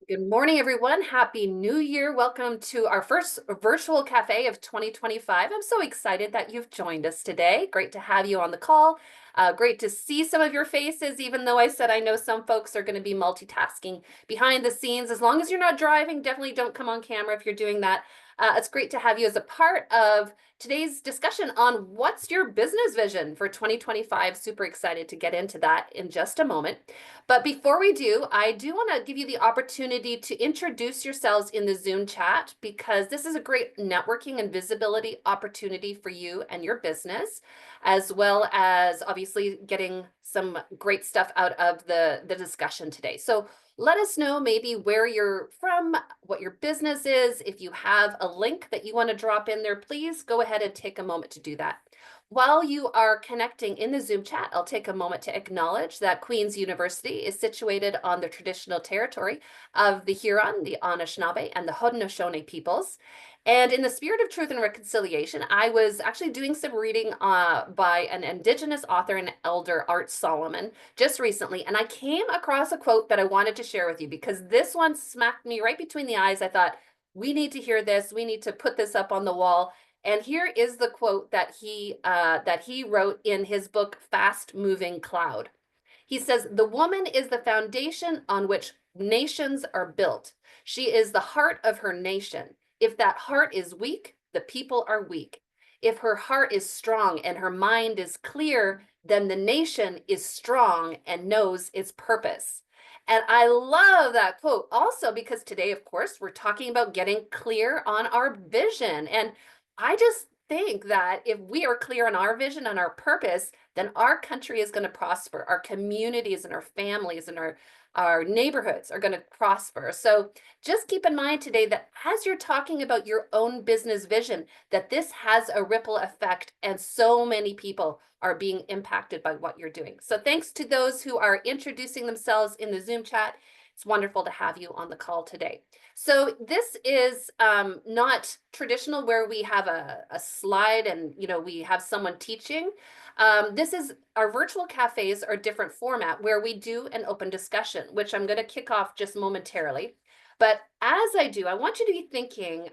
Good morning, everyone. Happy New Year. Welcome to our first virtual cafe of 2025. I'm so excited that you've joined us today. Great to have you on the call. Great to see some of your faces, even though I said I know some folks are going to be multitasking behind the scenes. As long as you're not driving, definitely don't come on camera if you're doing that. It's great to have you as a part of today's discussion on what's your business vision for 2025. Super excited to get into that in just a moment. But before we do, I do want to give you the opportunity to introduce yourselves in the Zoom chat because this is a great networking and visibility opportunity for you and your business, as well as obviously getting some great stuff out of the discussion today. So let us know maybe where you're from, what your business is. If you have a link that you want to drop in there, please go ahead and take a moment to do that. While you are connecting in the Zoom chat, I'll take a moment to acknowledge that Queen's University is situated on the traditional territory of the Huron, the Anishinaabe, and the Haudenosaunee peoples. And in the spirit of truth and reconciliation, I was actually doing some reading by an Indigenous author and elder, Art Solomon, just recently, and I came across a quote that I wanted to share with you because this one smacked me right between the eyes. I thought, we need to hear this. We need to put this up on the wall. And here is the quote that he wrote in his book, Fast Moving Cloud. He says, "The woman is the foundation on which nations are built. She is the heart of her nation. If that heart is weak, the people are weak. If her heart is strong and her mind is clear, then the nation is strong and knows its purpose." And I love that quote also because today, of course, we're talking about getting clear on our vision. And I just think that if we are clear on our vision and our purpose, then our country is going to prosper. Our communities and our families and our neighborhoods are going to prosper. So just keep in mind today that as you're talking about your own business vision, that this has a ripple effect and so many people are being impacted by what you're doing. So thanks to those who are introducing themselves in the Zoom chat. It's wonderful to have you on the call today. So this is not traditional where we have a slide and we have someone teaching. This is our virtual cafes are a different format where we do an open discussion, which I'm going to kick off just momentarily. But as I do, I want you to be thinking,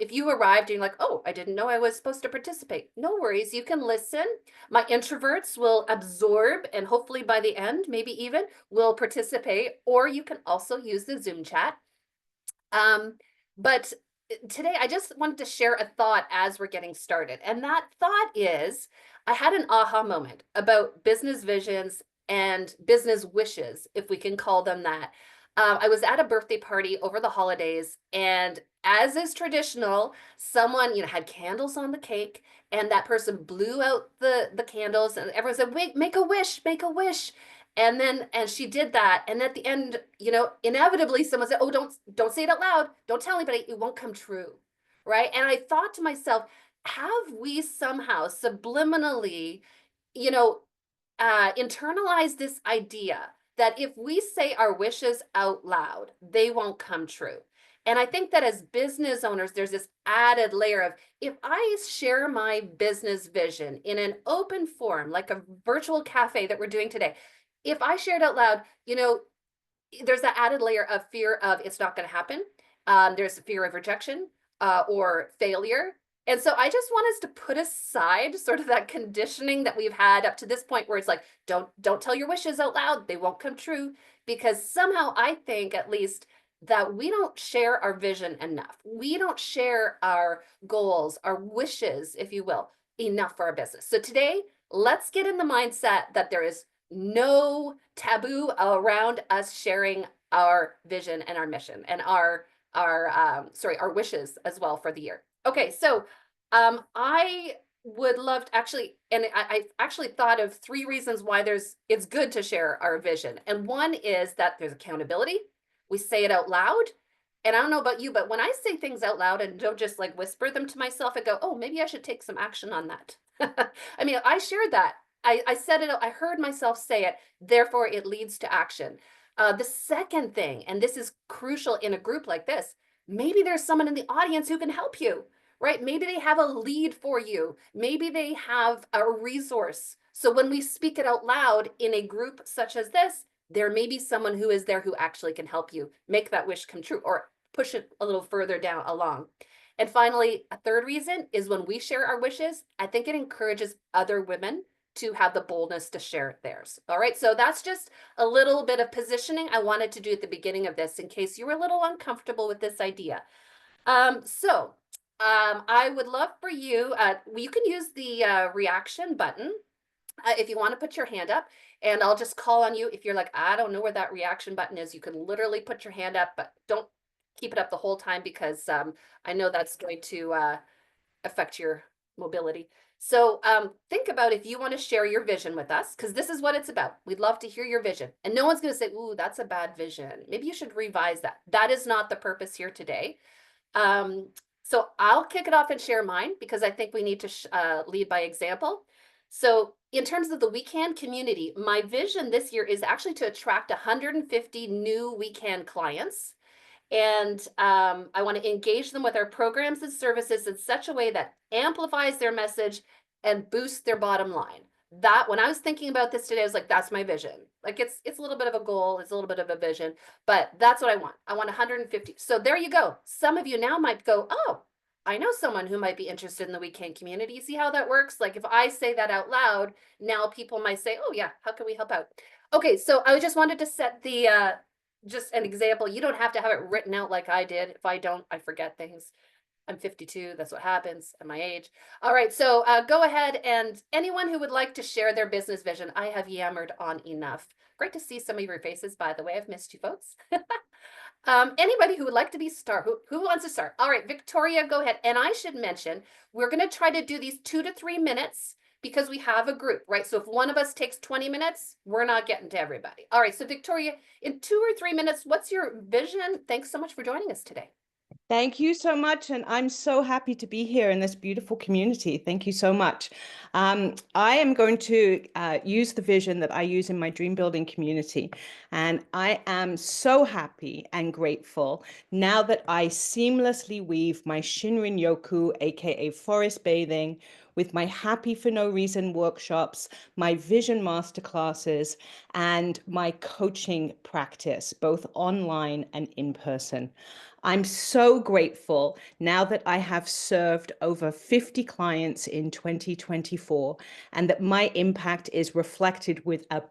if you arrived and you're like, oh, I didn't know I was supposed to participate. No worries, you can listen. My introverts will absorb and hopefully by the end, maybe even will participate, or you can also use the Zoom chat. But today I just wanted to share a thought as we're getting started. And that thought is, I had an aha moment about business visions and business wishes, if we can call them that. I was at a birthday party over the holidays, and as is traditional, someone had candles on the cake, and that person blew out the candles, and everyone said, "Wait, make a wish, make a wish." And she did that, and at the end, inevitably someone said, "Oh, don't say it out loud, don't tell anybody, it won't come true." Right? And I thought to myself, have we somehow subliminally, you know internalize this idea that if we say our wishes out loud, they won't come true? And I think that as business owners, there's this added layer of, if I share my business vision in an open forum, like a virtual cafe that we're doing today, if I share it out loud, there's that added layer of fear of it's not going to happen. There's fear of rejection or failure. And so I just want us to put aside sort of that conditioning that we've had up to this point where it's like, don't tell your wishes out loud. They won't come true. Because somehow I think at least that we don't share our vision enough. We don't share our goals, our wishes, if you will, enough for our business. So today, let's get in the mindset that there is no taboo around us sharing our vision and our mission and our wishes as well for the year. Okay, so I would love to actually, and I actually thought of 3 reasons why it's good to share our vision. And one is that there's accountability. We say it out loud. And I don't know about you, but when I say things out loud and don't just like whisper them to myself, I go, oh, maybe I should take some action on that. I mean, I shared that. I said it, I heard myself say it, therefore it leads to action. The second thing, and this is crucial in a group like this, maybe there's someone in the audience who can help you, right? Maybe they have a lead for you. Maybe they have a resource. So when we speak it out loud in a group such as this, there may be someone who is there who actually can help you make that wish come true or push it a little further down along. And finally, a third reason is when we share our wishes, I think it encourages other women to have the boldness to share theirs. All right, so that's just a little bit of positioning I wanted to do at the beginning of this in case you were a little uncomfortable with this idea. I would love for you, you can use the reaction button if you want to put your hand up, and I'll just call on you. If you're like, I don't know where that reaction button is, you can literally put your hand up, but don't keep it up the whole time because I know that's going to affect your mobility. So think about if you want to share your vision with us, because this is what it's about. We'd love to hear your vision. And no one's going to say, ooh, that's a bad vision. Maybe you should revise that. That is not the purpose here today. So I'll kick it off and share mine because I think we need to lead by example. So in terms of the We Can community, my vision this year is actually to attract 150 new We Can clients. And I want to engage them with our programs and services in such a way that amplifies their message and boosts their bottom line. That when I was thinking about this today, I was like, that's my vision. Like it's a little bit of a goal, it's a little bit of a vision, but that's what I want. I want 150. So there you go. Some of you now might go, oh, I know someone who might be interested in the We Can community. See how that works? Like if I say that out loud, now people might say, oh yeah, how can we help out? Okay, so I just wanted to set the just an example. You don't have to have it written out like I did. If I don't, I forget things. I'm 52. That's what happens at my age. All right. So go ahead and anyone who would like to share their business vision, I have yammered on enough. Great to see some of your faces, by the way. I've missed you folks. Anybody who would like to be start, who wants to start? All right, Victoria, go ahead. And I should mention, we're going to try to do these 2 to 3 minutes because we have a group, right? So if one of us takes 20 minutes, we're not getting to everybody. All right. So Victoria, in 2 or 3 minutes, what's your vision? Thanks so much for joining us today. Thank you so much. And I'm so happy to be here in this beautiful community. Thank you so much. I am going to use the vision that I use in my dream building community. And I am so happy and grateful now that I seamlessly weave my Shinrin Yoku, aka forest bathing, with my Happy for No Reason workshops, my vision masterclasses, and my coaching practice, both online and in person. I'm so grateful now that I have served over 50 clients in 2024 and that my impact is reflected with a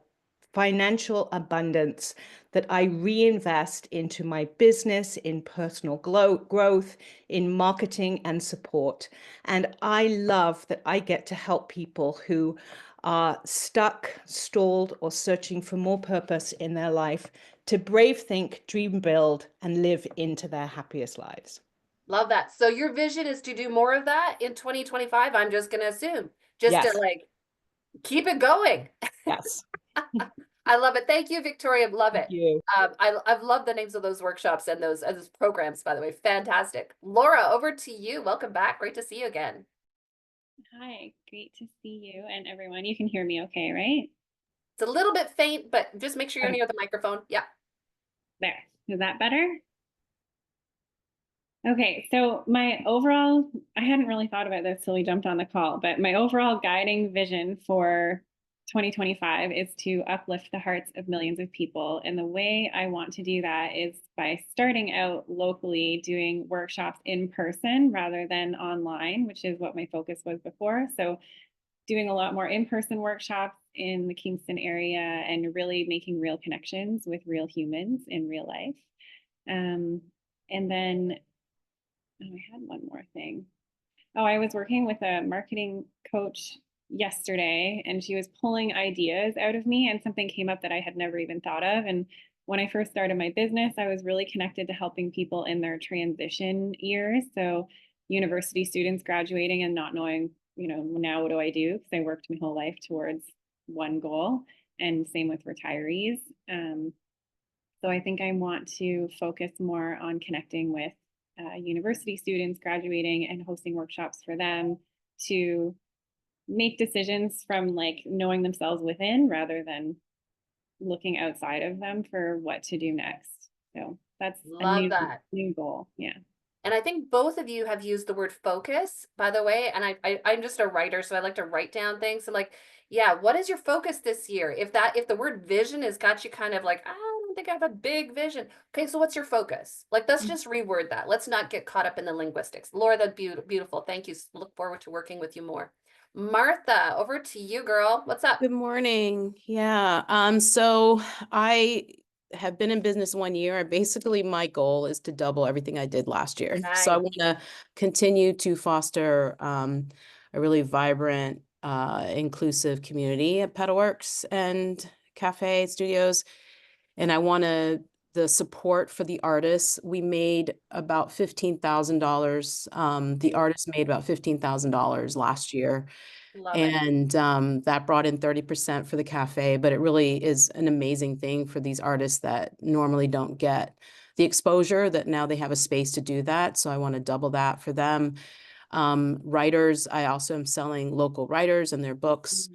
financial abundance that I reinvest into my business, in personal growth, in marketing and support. And I love that I get to help people who are stuck, stalled, or searching for more purpose in their life to brave, think, dream, build, and live into their happiest lives. Love that. So your vision is to do more of that in 2025, I'm just going to assume, just to Yes, like keep it going. yes. I love it. Thank you, Victoria. Love Thank it. you. I've loved the names of those workshops and those programs, by the way. Fantastic. Laura, over to you. Welcome back. Great to see you again. Hi, great to see you and everyone. You can hear me okay, right? It's a little bit faint, but just make sure you're Okay, near the microphone. Yeah. there. Is that better? Okay, so my overall, I hadn't really thought about this till we jumped on the call, but my overall guiding vision for 2025 is to uplift the hearts of millions of people. And the way I want to do that is by starting out locally doing workshops in person rather than online, which is what my focus was before. So doing a lot more in-person workshops in the Kingston area and really making real connections with real humans in real life. And then I had one more thing. Oh, I was working with a marketing coach yesterday and she was pulling ideas out of me and something came up that I had never even thought of. And when I first started my business, I was really connected to helping people in their transition years. So university students graduating and not knowing, now what do I do? Because I worked my whole life towards one goal, and same with retirees. So I think I want to focus more on connecting with university students graduating and hosting workshops for them to make decisions from like knowing themselves within rather than looking outside of them for what to do next. So that's a Love new that. new goal. Yeah. And I think both of you have used the word focus, by the way. And I'm just a writer, so I like to write down things. So like, Yeah, what is your focus this year? If the word vision has got you kind of like, I don't think I have a big vision. Okay, so what's your focus? Like, let's just reword that. Let's not get caught up in the linguistics. Laura, that's beautiful. Thank you. Look forward to working with you more. Martha, over to you, girl. What's up? Good morning. Yeah. So I have been in business 1 year. Basically, my goal is to double everything I did last year. So I Nice. want to continue to foster a really vibrant, inclusive community at Pedalworks and Cafe Studios. And I want the support for the artists. We made about $15,000. The artists made about $15,000 last year. Love it. And that brought in 30% for the cafe, but it really is an amazing thing for these artists that normally don't get the exposure, that now they have a space to do that. So I want to double that for them. Writers, I also am selling local writers and their books,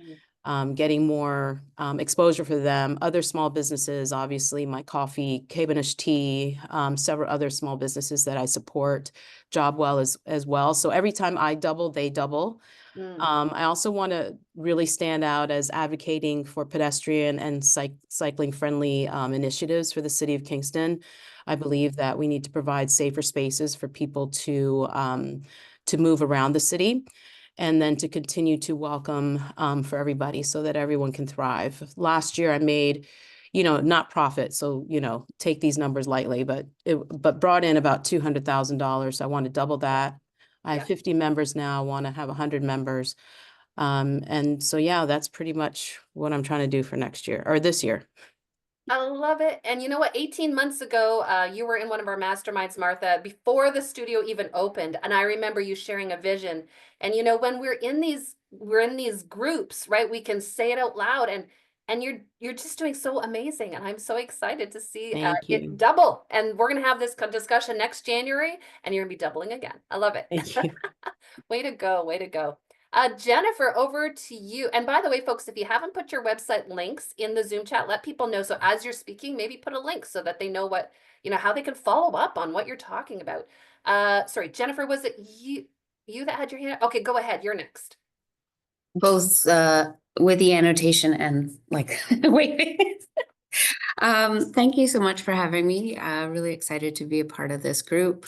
getting more exposure for them. Other small businesses, obviously my coffee, Cabernet tea, several other small businesses that I support, Jobwell as well. So every time I double, they double. I also want to really stand out as advocating for pedestrian and cycling friendly initiatives for the city of Kingston. I believe that we need to provide safer spaces for people to move around the city, and then to continue to welcome for everybody so that everyone can thrive. Last year I made, not profit, so, take these numbers lightly, but brought in about $200,000. So I want to double that. I have 50 members now. I want to have 100 members. And so, yeah, that's pretty much what I'm trying to do for next year or this year. I love it. And you know what? 18 months ago, you were in one of our masterminds, Martha, before the studio even opened. And I remember you sharing a vision. And when we're in these groups, right? We can say it out loud, and you're just doing so amazing. And I'm so excited to see Thank it you. double. And we're gonna have this discussion next January, and you're gonna be doubling again. I love it. Thank you. Way to go, way to go. Jennifer, over to you. And by the way, folks, if you haven't put your website links in the Zoom chat, let people know. So as you're speaking, maybe put a link so that they know how they can follow up on what you're talking about. Sorry, Jennifer, was it you that had your hand? Okay, go ahead. You're next. Both with the annotation and wait. Thank you so much for having me. Really excited to be a part of this group.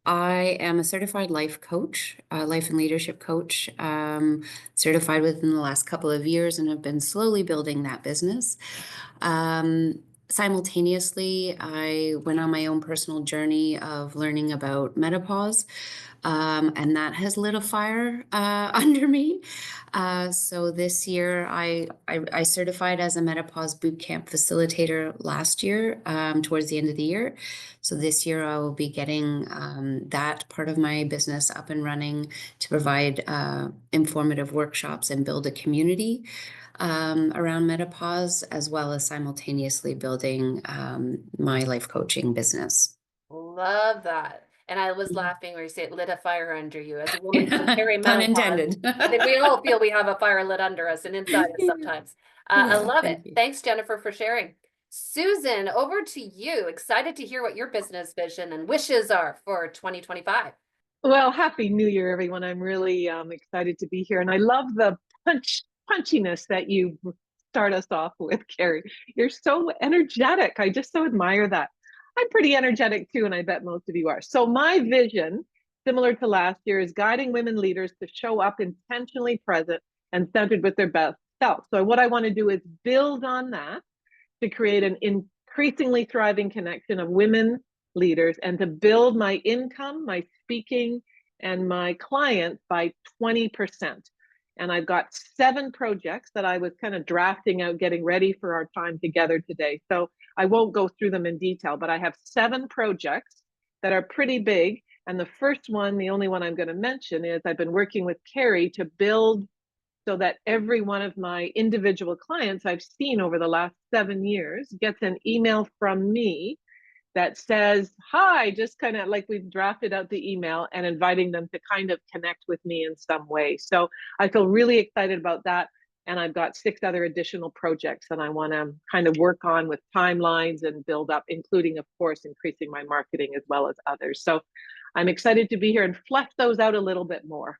I am a certified life coach, life and leadership coach, certified within the last couple of years, and have been slowly building that business. Simultaneously, I went on my own personal journey of learning about menopause, and that has lit a fire under me. So this year, I certified as a menopause bootcamp facilitator last year, towards the end of the year. So this year, I will be getting that part of my business up and running to provide informative workshops and build a community around menopause, as well as simultaneously building my life coaching business. Love that. And I was laughing where you say it lit a fire under you as a woman from perimenopause. Pun intended. I think we all feel we have a fire lit under us and inside us sometimes. I love it. you. Thanks, Jennifer, for sharing. Susan, over to you. Excited to hear what your business vision and wishes are for 2025. Well, Happy New Year, everyone. I'm really excited to be here. And I love the punchiness that you start us off with, Carrie. You're so energetic. I just so admire that. I'm pretty energetic too, and I bet most of you are. So my vision, similar to last year, is guiding women leaders to show up intentionally present and centered with their best self. So what I want to do is build on that to create an increasingly thriving connection of women leaders and to build my income, my speaking, and my clients by 20%. And I've got 7 projects that I was kind of drafting out, getting ready for our time together today. So I won't go through them in detail, but I have 7 projects that are pretty big. And the first one, the only one I'm going to mention, is I've been working with Carrie to build so that every one of my individual clients I've seen over the last 7 years gets an email from me that says, hi, just kind of like we've drafted out the email and inviting them to kind of connect with me in some way. So I feel really excited about that. And I've got 6 other additional projects that I want to kind of work on with timelines and build up, including, of course, increasing my marketing as well as others. So I'm excited to be here and flesh those out a little bit more.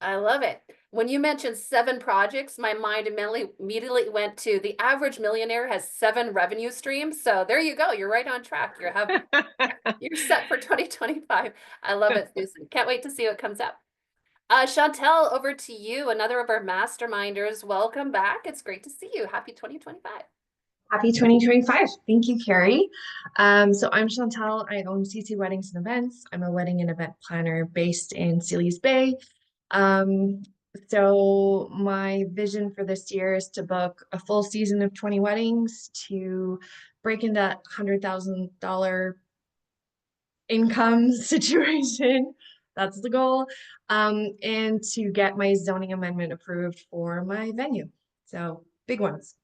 I love it. When you mentioned 7 projects, my mind immediately went to the average millionaire has 7 revenue streams. So there you go. You're right on track. You're set for 2025. I love it, Susan. Can't wait to see what comes up. Chantel, over to you, another of our masterminders. Welcome back. It's great to see you. Happy 2025. Happy 2025. Thank you, Carrie. So I'm Chantel. I own CC Weddings and Events. I'm a wedding and event planner based in Sealy's Bay. So my vision for this year is to book a full season of 20 weddings, to break into that $100,000 income situation. That's the goal. And to get my zoning amendment approved for my venue. So big ones.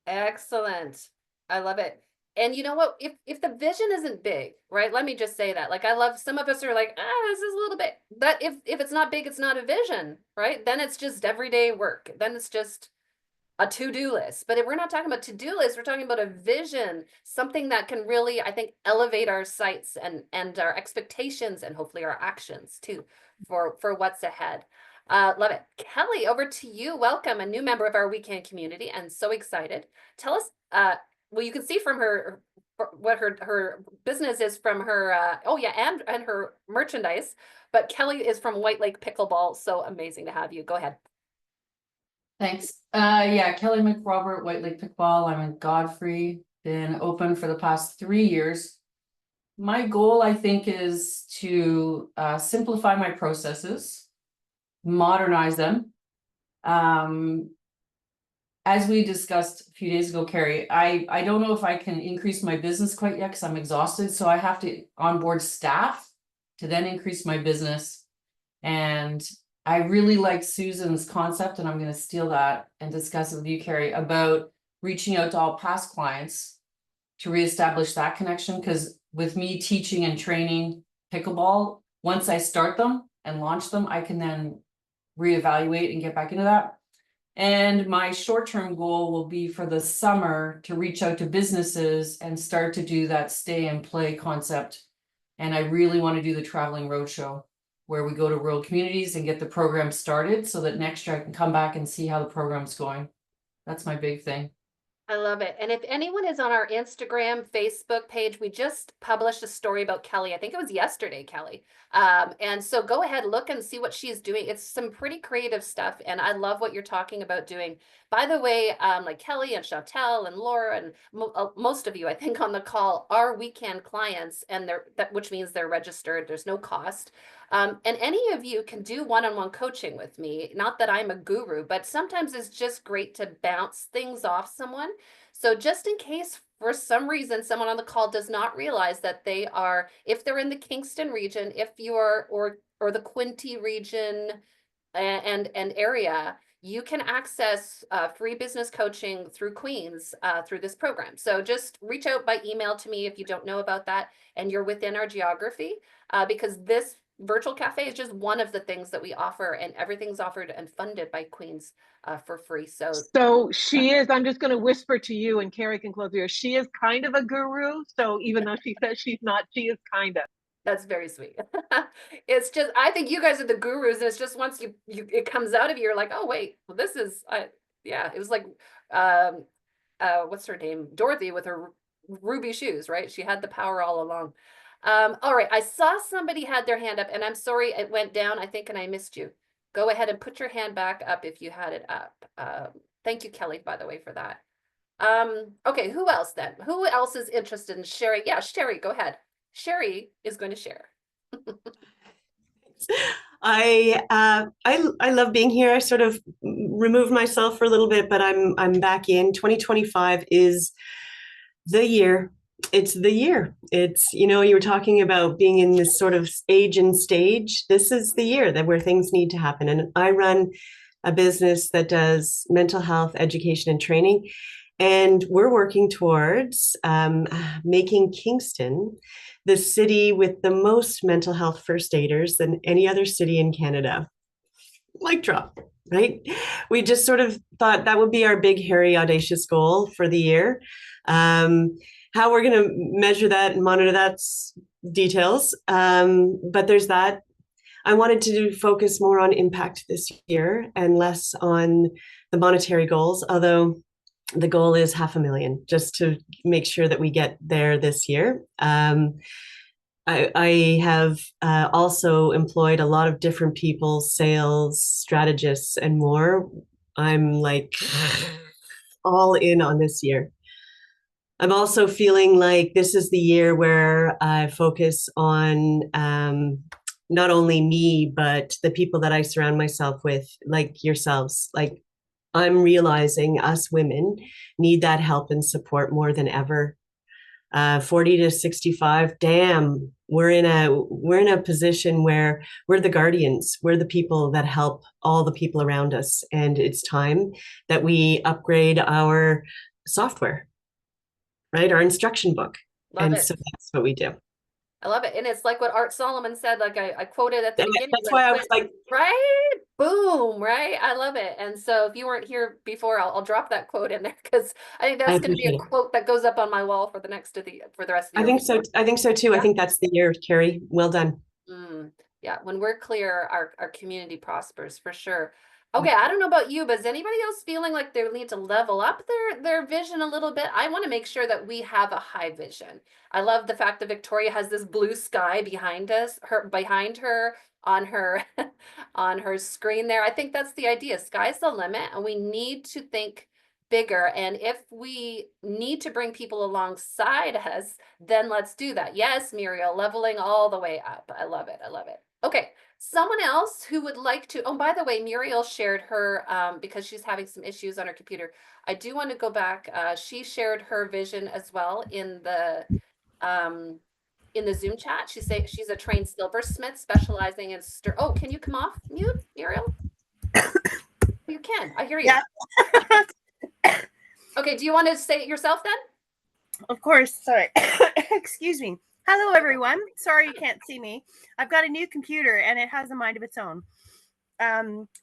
Excellent. I love it. And you know what? If the vision isn't big, right? Let me just say that. Like, I love, some of us are like, this is a little bit, that if it's not big, it's not a vision, right? Then it's just everyday work. Then it's just a to-do list. But if we're not talking about to-do lists, we're talking about a vision, something that can really, I think, elevate our sights and our expectations and hopefully our actions too for what's ahead. Love it. Kelly, over to you. Welcome, a new member of our weekend community, and so excited. Tell us, well, you can see from her what her business is from her, oh yeah, and her merchandise, but Kelly is from White Lake Pickleball, so amazing to have you. Go ahead. Thanks. Yeah, Kelly McRobert, White Lake Pickleball. I'm in Godfrey, been open for the past 3 years. My goal, I think, is to simplify my processes, modernize them. As we discussed a few days ago, Carrie, I don't know if I can increase my business quite yet because I'm exhausted. So I have to onboard staff to then increase my business. And I really like Susan's concept, and I'm going to steal that and discuss it with you, Carrie, about reaching out to all past clients to reestablish that connection. Because with me teaching and training pickleball, once I start them and launch them, I can then reevaluate and get back into that. And my short-term goal will be for the summer to reach out to businesses and start to do that stay and play concept. And I really want to do the traveling roadshow, where we go to rural communities and get the program started so that next year I can come back and see how the program's going. That's my big thing. I love it. And if anyone is on our Instagram, Facebook page, we just published a story about Kelly. I think it was yesterday, Kelly. And so go ahead, look and see what she's doing. It's some pretty creative stuff. And I love what you're talking about doing. By the way, like Kelly and Chantel and Laura and most of you, I think, on the call are weekend clients, and which means they're registered. There's no cost. And any of you can do one-on-one coaching with me. Not that I'm a guru, but sometimes it's just great to bounce things off someone. So just in case for some reason someone on the call does not realize that they are, if they're in the Kingston region, if you're or the Quinte region and area, you can access free business coaching through Queens through this program. So just reach out by email to me if you don't know about that and you're within our geography, because this virtual cafe is just one of the things that we offer, and everything's offered and funded by Queens for free. So she is, I'm just going to whisper to you, and Carrie can close here. She is kind of a guru. So even though she says she's not, she is kind of. That's very sweet. It's just, I think you guys are the gurus. And it's just once it comes out of you, you're like, oh wait, well, this is, yeah, it was like, what's her name? Dorothy with her ruby shoes, right? She had the power all along. All right, I saw somebody had their hand up, and I'm sorry it went down, I think, and I missed you. Go ahead and put your hand back up if you had it up. Thank you, Kelly, by the way, for that. Okay, who else then? Who else is interested in sharing? Yeah, Sherry, go ahead. Sherry is going to share. I love being here. I sort of removed myself for a little bit, but I'm back in. 2025 is the year. It's the year. It's, you were talking about being in this sort of age and stage. This is the year where things need to happen. And I run a business that does mental health education and training. And we're working towards making Kingston the city with the most mental health first aiders than any other city in Canada. Mic drop, right? We just sort of thought that would be our big, hairy, audacious goal for the year. How we're going to measure that and monitor that's details. But there's that. I wanted to focus more on impact this year and less on the monetary goals, although the goal is 500,000, just to make sure that we get there this year. I have also employed a lot of different people, sales strategists and more. I'm like all in on this year. I'm also feeling like this is the year where I focus on not only me, but the people that I surround myself with, like yourselves. Like, I'm realizing us women need that help and support more than ever. 40 to 65, damn, we're in a position where we're the guardians. We're the people that help all the people around us. And it's time that we upgrade our software, right? Our instruction book. Love it. So that's what we do. I love it. And it's like what Art Solomon said, like I quoted at the beginning. That's why I was like, right? Boom, right? I love it. And so if you weren't here before, I'll drop that quote in there because I think that's going to be a quote that goes up on my wall for the rest of the year. I think so. I think so too. Yeah. I think that's the year, Carrie. Well done. Yeah, when we're clear, our community prospers for sure. Okay, I don't know about you, but is anybody else feeling like they need to level up their vision a little bit? I want to make sure that we have a high vision. I love the fact that Victoria has this blue sky behind her on her on her screen there. I think that's the idea. Sky's the limit, and we need to think bigger. And if we need to bring people alongside us, then let's do that. Yes, Muriel, leveling all the way up. I love it. I love it. Okay. Someone else who would like to, oh, by the way, Muriel shared her, because she's having some issues on her computer. I do want to go back. She shared her vision as well in the Zoom chat. She's a trained silversmith specializing in oh, can you come off mute, Muriel? You can, I hear you. Yeah. Okay, do you want to say it yourself then? Of course, sorry. Excuse me. Hello, everyone. Sorry you can't see me. I've got a new computer and it has a mind of its own.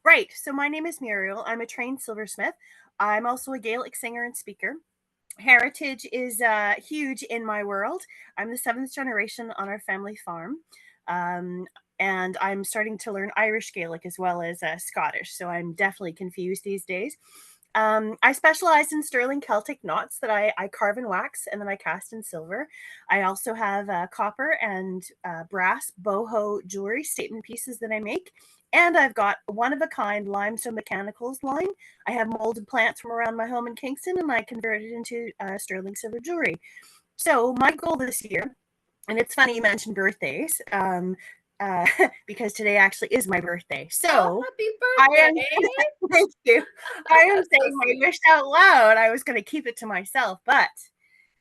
Right, so my name is Muriel. I'm a trained silversmith. I'm also a Gaelic singer and speaker. Heritage is huge in my world. I'm the 7th generation on our family farm. And I'm starting to learn Irish Gaelic as well as Scottish, so I'm definitely confused these days. I specialize in sterling Celtic knots that I carve and wax and then I cast in silver. I also have copper and brass boho jewelry statement pieces that I make. And I've got one-of-a-kind limestone mechanicals line. I have molded plants from around my home in Kingston and I converted into sterling silver jewelry. So my goal this year, and it's funny you mentioned birthdays, because today actually is my birthday. So happy birthday! Thank you. I am saying my wish out loud. I was going to keep it to myself, but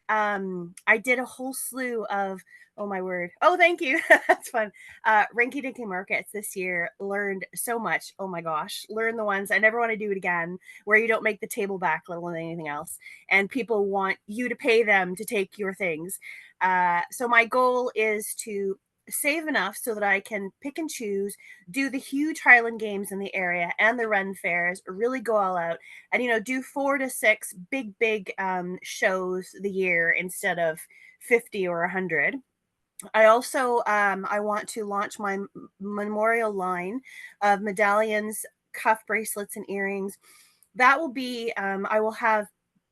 I did a whole slew of, oh my word. Oh, thank you. That's fun. Rinky Dinky markets this year. Learned so much. Oh my gosh. Learn the ones I never want to do it again, where you don't make the table back, let alone anything else. And people want you to pay them to take your things. So my goal is to save enough so that I can pick and choose, do the huge Highland games in the area and the Ren fairs, really go all out and, do 4 to 6 big shows the year instead of 50 or 100. I also, I want to launch my memorial line of medallions, cuff bracelets, and earrings. That will be, I will have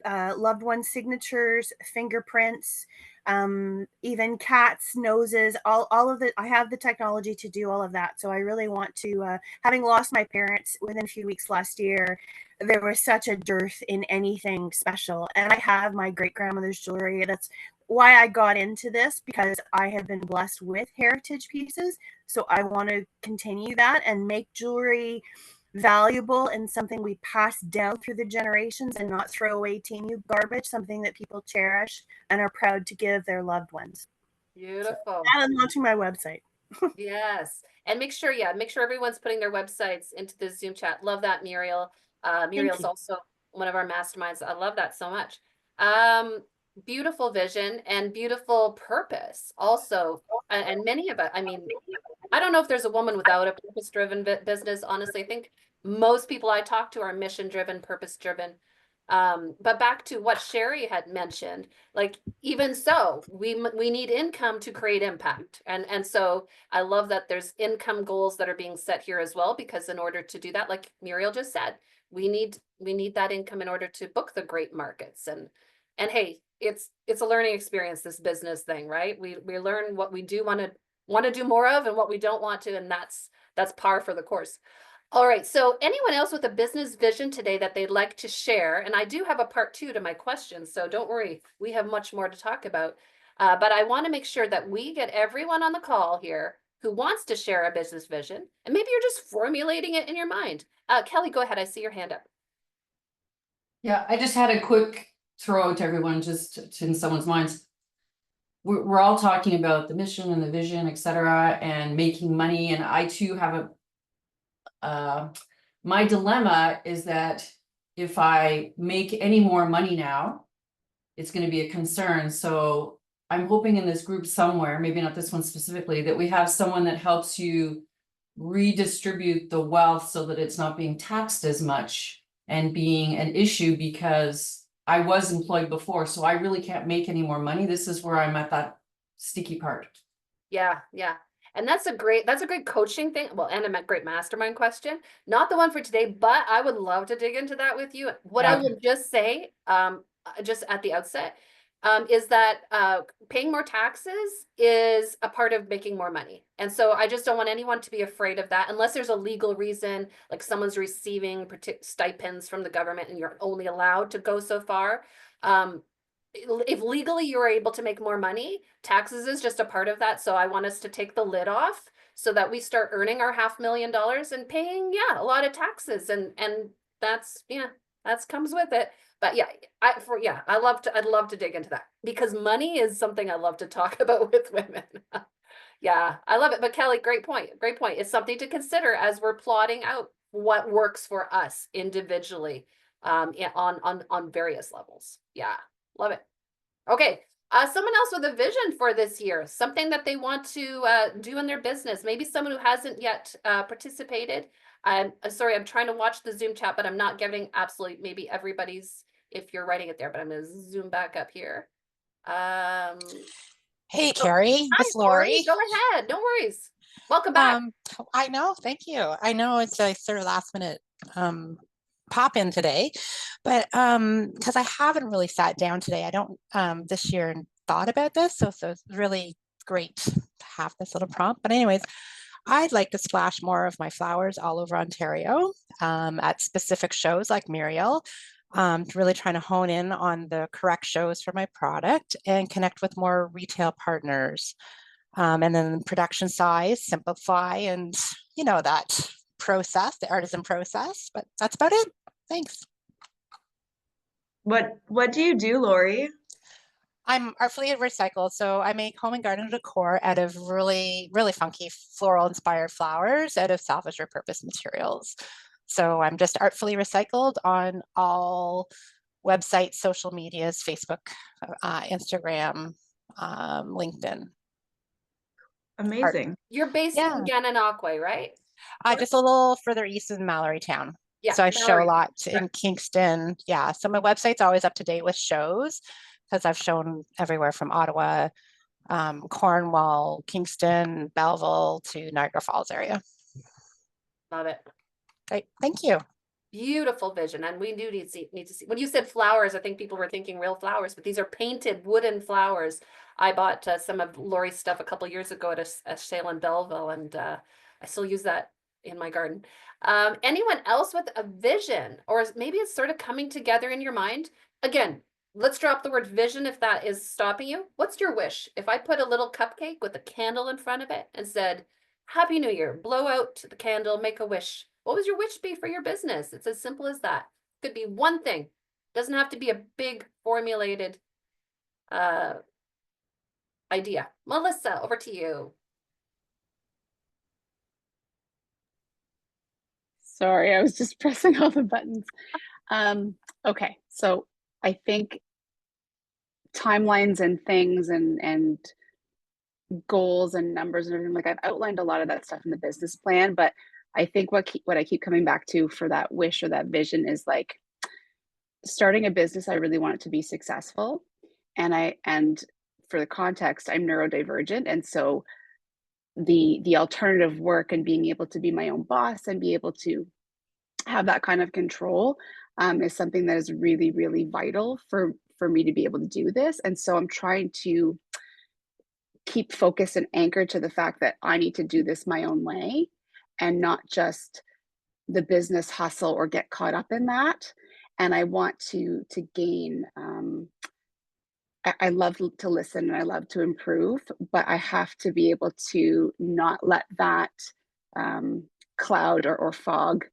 loved one signatures, fingerprints, even cats, noses, all of it. I have the technology to do all of that. So I really want to, having lost my parents within a few weeks last year, there was such a dearth in anything special. And I have my great grandmother's jewelry. That's why I got into this, because I have been blessed with heritage pieces. So I want to continue that and make jewelry valuable and something we pass down through the generations and not throw away teenu garbage, something that people cherish and are proud to give their loved ones. Beautiful. So, and I'm launching my website. Yes. And make sure everyone's putting their websites into the Zoom chat. Love that, Muriel. Muriel's also one of our masterminds. I love that so much. Beautiful vision and beautiful purpose also. And many of us, I mean, I don't know if there's a woman without a purpose-driven business. Honestly, I think most people I talk to are mission-driven, purpose-driven. But back to what Sherry had mentioned, like even so, we need income to create impact, and so I love that there's income goals that are being set here as well, because in order to do that, like Muriel just said, we need that income in order to book the great markets, and hey, it's a learning experience, this business thing, right? We learn what we do want to do more of and what we don't want to, and that's par for the course. All right, so anyone else with a business vision today that they'd like to share? And I do have a part 2 to my question, so don't worry, we have much more to talk about. But I want to make sure that we get everyone on the call here who wants to share a business vision, and maybe you're just formulating it in your mind. Kelly, go ahead, I see your hand up. Yeah, I just had a quick throw out to everyone, just in someone's minds. We're all talking about the mission and the vision, etc., and making money. And I too have my dilemma is that if I make any more money now, it's going to be a concern. So I'm hoping in this group somewhere, maybe not this one specifically, that we have someone that helps you redistribute the wealth so that it's not being taxed as much and being an issue, because I was employed before, so I really can't make any more money. This is where I'm at that sticky part. Yeah. And that's a great coaching thing. Well, and a great mastermind question. Not the one for today, but I would love to dig into that with you. What I will just say, just at the outset, is that paying more taxes is a part of making more money. And so I just don't want anyone to be afraid of that, unless there's a legal reason, like someone's receiving stipends from the government and you're only allowed to go so far. If legally you're able to make more money, taxes is just a part of that. So I want us to take the lid off so that we start earning our $500,000 and paying, a lot of taxes. And that's, that comes with it. But I'd love to dig into that, because money is something I love to talk about with women. Yeah, I love it. But Kelly, great point. It's something to consider as we're plotting out what works for us individually, on various levels. Yeah. Love it. Okay. Someone else with a vision for this year, something that they want to do in their business. Maybe someone who hasn't yet participated. I'm sorry, I'm trying to watch the Zoom chat, but I'm not getting maybe everybody's, if you're writing it there, but I'm going to zoom back up here. Hey, Carrie, it's Lori. Go ahead. No worries. Welcome back. I know. Thank you. I know it's a sort of last minute pop in today, but because I haven't really sat down today, I don't this year and thought about this, so it's really great to have this little prompt. But anyways, I'd like to splash more of my flowers all over Ontario at specific shows like Muriel, really trying to hone in on the correct shows for my product and connect with more retail partners, and then production size, simplify, and that process, the artisan process. But that's about it. Thanks. What do you do, Lori? I'm artfully recycled, so I make home and garden decor out of really, really funky floral inspired flowers out of salvage repurposed materials. So I'm just artfully recycled on all websites, social medias, Facebook, Instagram, LinkedIn. Amazing. You're based in Gananoque, right? Just a little further east in Mallory Town. Yeah, so I show a lot in Kingston. Yeah, so my website's always up to date with shows, because I've shown everywhere from Ottawa, Cornwall, Kingston, Belleville to Niagara Falls area. Love it. Great, thank you. Beautiful vision, and we do need to see. When you said flowers, I think people were thinking real flowers, but these are painted wooden flowers. I bought some of Lori's stuff a couple years ago at a sale in Belleville, and I still use that in my garden. Anyone else with a vision, or maybe it's sort of coming together in your mind? Again, let's drop the word vision if that is stopping you. What's your wish? If I put a little cupcake with a candle in front of it and said, Happy New Year, blow out the candle, make a wish. What would your wish be for your business? It's as simple as that. Could be one thing. Doesn't have to be a big formulated idea. Melissa, over to you. Sorry, I was just pressing all the buttons. Okay, so I think timelines and things and goals and numbers and everything, like I've outlined a lot of that stuff in the business plan, but I think what I keep coming back to for that wish or that vision is like starting a business, I really want it to be successful. And for the context, I'm neurodivergent. And so the alternative work and being able to be my own boss and be able to have that kind of control is something that is really, really vital for me to be able to do this. And so I'm trying to keep focused and anchored to the fact that I need to do this my own way and not just the business hustle or get caught up in that. And I want to gain I love to listen and I love to improve, but I have to be able to not let that cloud or fog,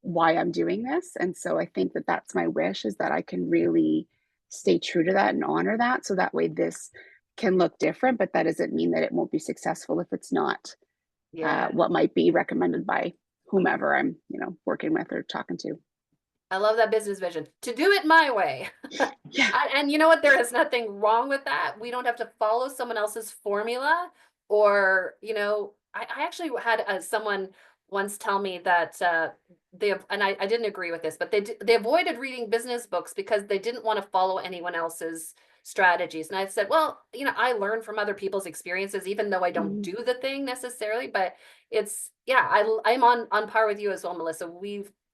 why I'm doing this. And so I think that that's my wish, is that I can really stay true to that and honor that. So that way this can look different, but that doesn't mean that it won't be successful if it's not what might be recommended by whomever I'm, working with or talking to. I love that business vision, to do it my way. Yeah. And you know what? There is nothing wrong with that. We don't have to follow someone else's formula or, I actually had someone once tell me that and I didn't agree with this, but they avoided reading business books because they didn't want to follow anyone else's strategies. And I said, well, I learn from other people's experiences, even though I don't do the thing necessarily, but it's, I'm on par with you as well, Melissa.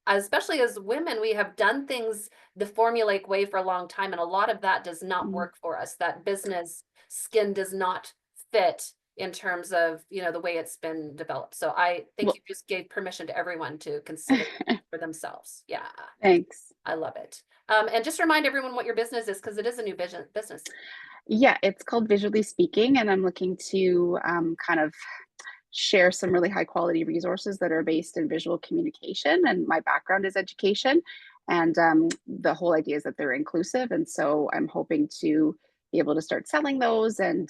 Especially as women, we have done things the formulaic way for a long time, and a lot of that does not work for us. That business skin does not fit in terms of, the way it's been developed. So I think you just gave permission to everyone to consider for themselves. Yeah. Thanks. I love it. And just remind everyone what your business is, because it is a new business. Yeah, it's called Visually Speaking, and I'm looking to kind of share some really high quality resources that are based in visual communication. And my background is education. And the whole idea is that they're inclusive. And so I'm hoping to be able to start selling those and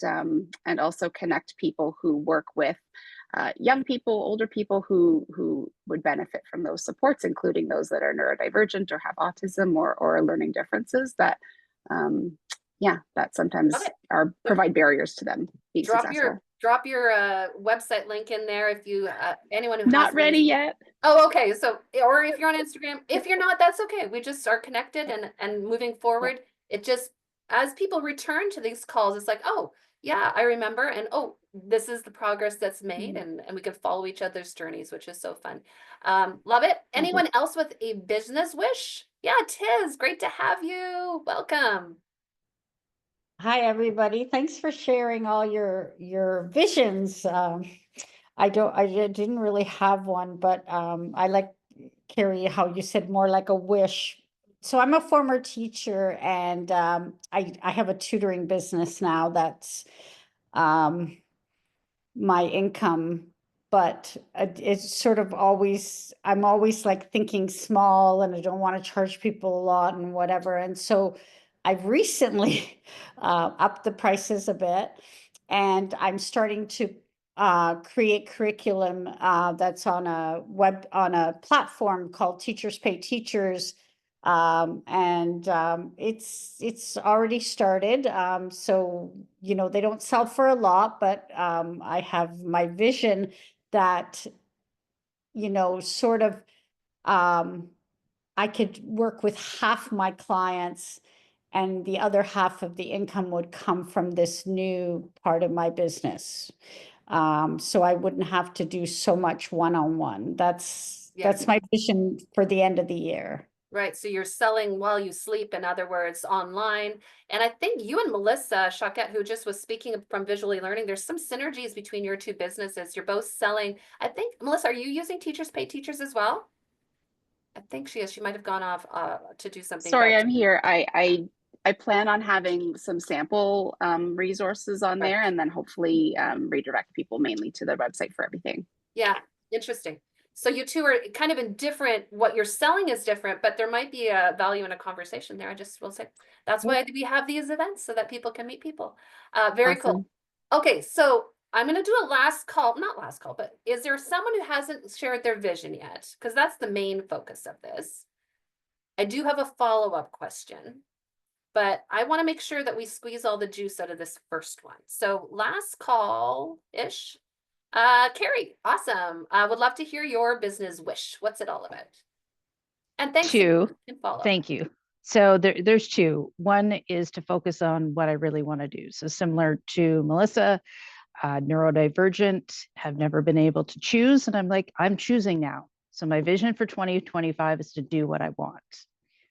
also connect people who work with young people, older people who would benefit from those supports, including those that are neurodivergent or have autism or learning differences that that sometimes provide barriers to them being successful. Drop your website link in there if you anyone who Not has ready yet. Oh, okay. So, or if you're on Instagram, if you're not, that's okay. We just are connected and moving forward. It just, as people return to these calls, it's like, oh yeah, I remember, and oh, this is the progress that's made, and we can follow each other's journeys, which is so fun. Love it. Anyone else with a business wish? Yeah, Tiz, great to have you. Welcome. Hi, everybody. Thanks for sharing all your visions. I didn't really have one, but I like, Carrie, how you said more like a wish. So I'm a former teacher, and I have a tutoring business now that's my income, but it's sort of I'm always like thinking small, and I don't want to charge people a lot and whatever. And so I've recently upped the prices a bit, and I'm starting to create curriculum that's on a platform called Teachers Pay Teachers. It's already started. So, they don't sell for a lot, but I have my vision that, sort of, I could work with half my clients, and the other half of the income would come from this new part of my business. So I wouldn't have to do so much one-on-one. That's my vision for the end of the year. Right. So you're selling while you sleep, in other words, online. And I think you and Melissa Choquette, who just was speaking from Visually Learning, there's some synergies between your two businesses. You're both selling. I think, Melissa, are you using Teachers Pay Teachers as well? I think she is. She might have gone off to do something. Sorry, I'm here. I plan on having some sample resources on there, and then hopefully redirect people mainly to the website for everything. Yeah, interesting. So you two are kind of in different, what you're selling is different, but there might be a value in a conversation there. I just will say that's why we have these events, so that people can meet people. Very cool. Okay, so I'm going to do a last call, not last call, but is there someone who hasn't shared their vision yet? Because that's the main focus of this. I do have a follow-up question, but I want to make sure that we squeeze all the juice out of this first one. So last call-ish. Carrie, awesome. I would love to hear your business wish. What's it all about? And thanks. Thank you. So there's two. One is to focus on what I really want to do. So similar to Melissa, neurodivergent, have never been able to choose. And I'm like, I'm choosing now. So my vision for 2025 is to do what I want.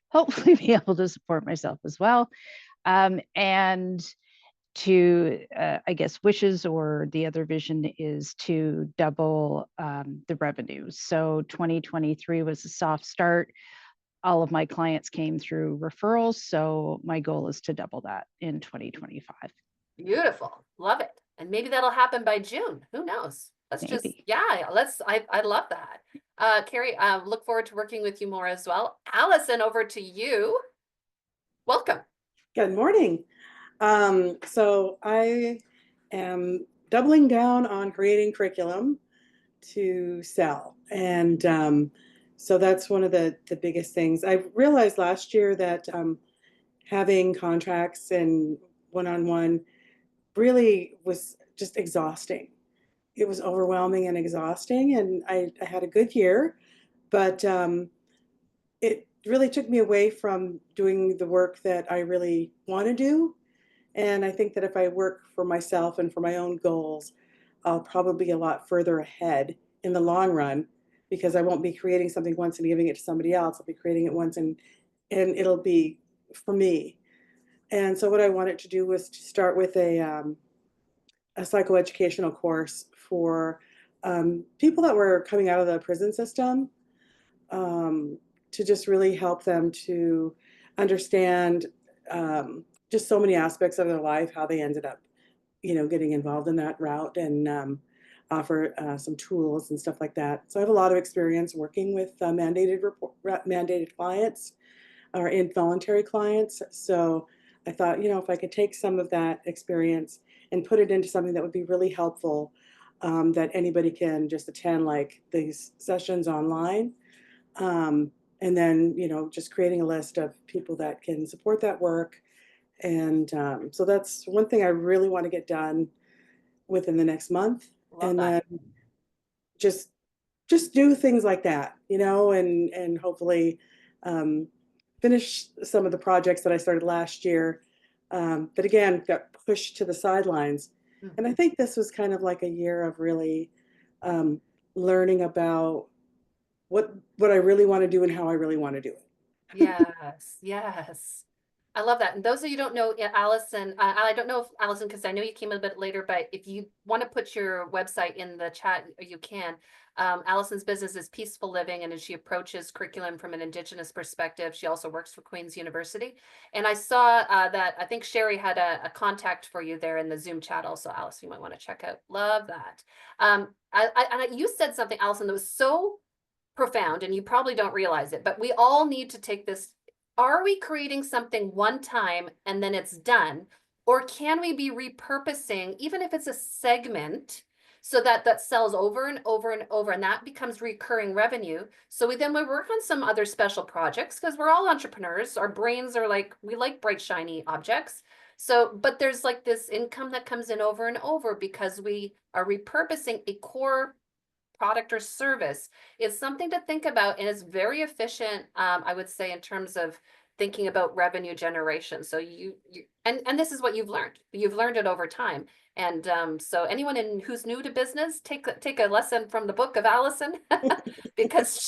Hopefully be able to support myself as well. And to, I guess, wishes, or the other vision is to double the revenues. So 2023 was a soft start. All of my clients came through referrals. So my goal is to double that in 2025. Beautiful. Love it. And maybe that'll happen by June. Who knows? Let's just, Maybe. yeah, I love that. Carrie, look forward to working with you more as well. Allison, over to you. Welcome. Good morning. So I am doubling down on creating curriculum to sell. And so that's one of the biggest things. I realized last year that having contracts and one-on-one really was just exhausting. It was overwhelming and exhausting, and I had a good year, but it really took me away from doing the work that I really want to do. And I think that if I work for myself and for my own goals, I'll probably be a lot further ahead in the long run, because I won't be creating something once and giving it to somebody else. I'll be creating it once and it'll be for me. And so what I wanted to do was to start with a psychoeducational course for people that were coming out of the prison system, to just really help them to understand just so many aspects of their life, how they ended up, getting involved in that route, and offer some tools and stuff like that. So I have a lot of experience working with mandated clients or involuntary clients. So I thought, if I could take some of that experience and put it into something that would be really helpful, that anybody can just attend, like these sessions online. And then, just creating a list of people that can support that work. And so that's one thing I really want to get done within the next month. Love that. Then just do things like that, and hopefully finish some of the projects that I started last year. But again, got pushed to the sidelines. And I think this was kind of like a year of really learning about what I really want to do and how I really want to do it. Yes, yes. I love that. And those of you who don't know, Allison, I don't know if Allison, because I know you came a bit later, but if you want to put your website in the chat, you can. Allison's business is Peaceful Living, and as she approaches curriculum from an Indigenous perspective, she also works for Queen's University. And I saw that I think Sherry had a contact for you there in the Zoom chat also, Allison, you might want to check out. Love that. You said something, Allison, that was so profound, and you probably don't realize it, but we all need to take this. Are we creating something one time and then it's done? Or can we be repurposing, even if it's a segment, so that sells over and over and over, and that becomes recurring revenue? So we work on some other special projects, because we're all entrepreneurs. Our brains are like, we like bright, shiny objects. So, but there's like this income that comes in over and over because we are repurposing a core product or service. Is something to think about, and it's very efficient, I would say, in terms of thinking about revenue generation. So and this is what you've learned it over time. And so anyone who's new to business, take a lesson from the book of Allison, because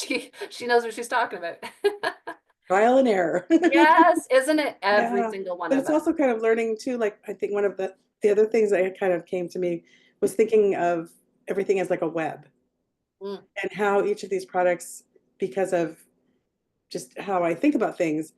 she knows what she's talking about. Trial and error. Yes, isn't it? Every Yeah. single one But of it's us. also kind of learning too, like I think one of the other things that kind of came to me was thinking of everything as like a web. And how each of these products, because of just how I think about things,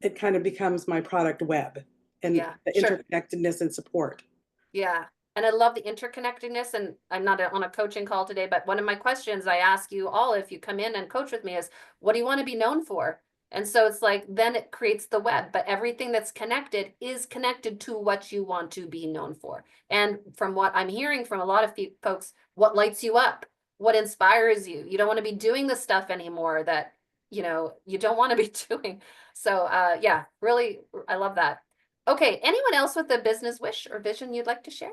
it kind of becomes my product web, and Yeah, the sure. interconnectedness and support. Yeah. And I love the interconnectedness, and I'm not on a coaching call today, but one of my questions I ask you all, if you come in and coach with me, is what do you want to be known for? And so it's like, then it creates the web, but everything that's connected is connected to what you want to be known for. And from what I'm hearing from a lot of folks, what lights you up, what inspires you. You don't want to be doing the stuff anymore that, you don't want to be doing. So yeah, really, I love that. Okay, anyone else with a business wish or vision you'd like to share?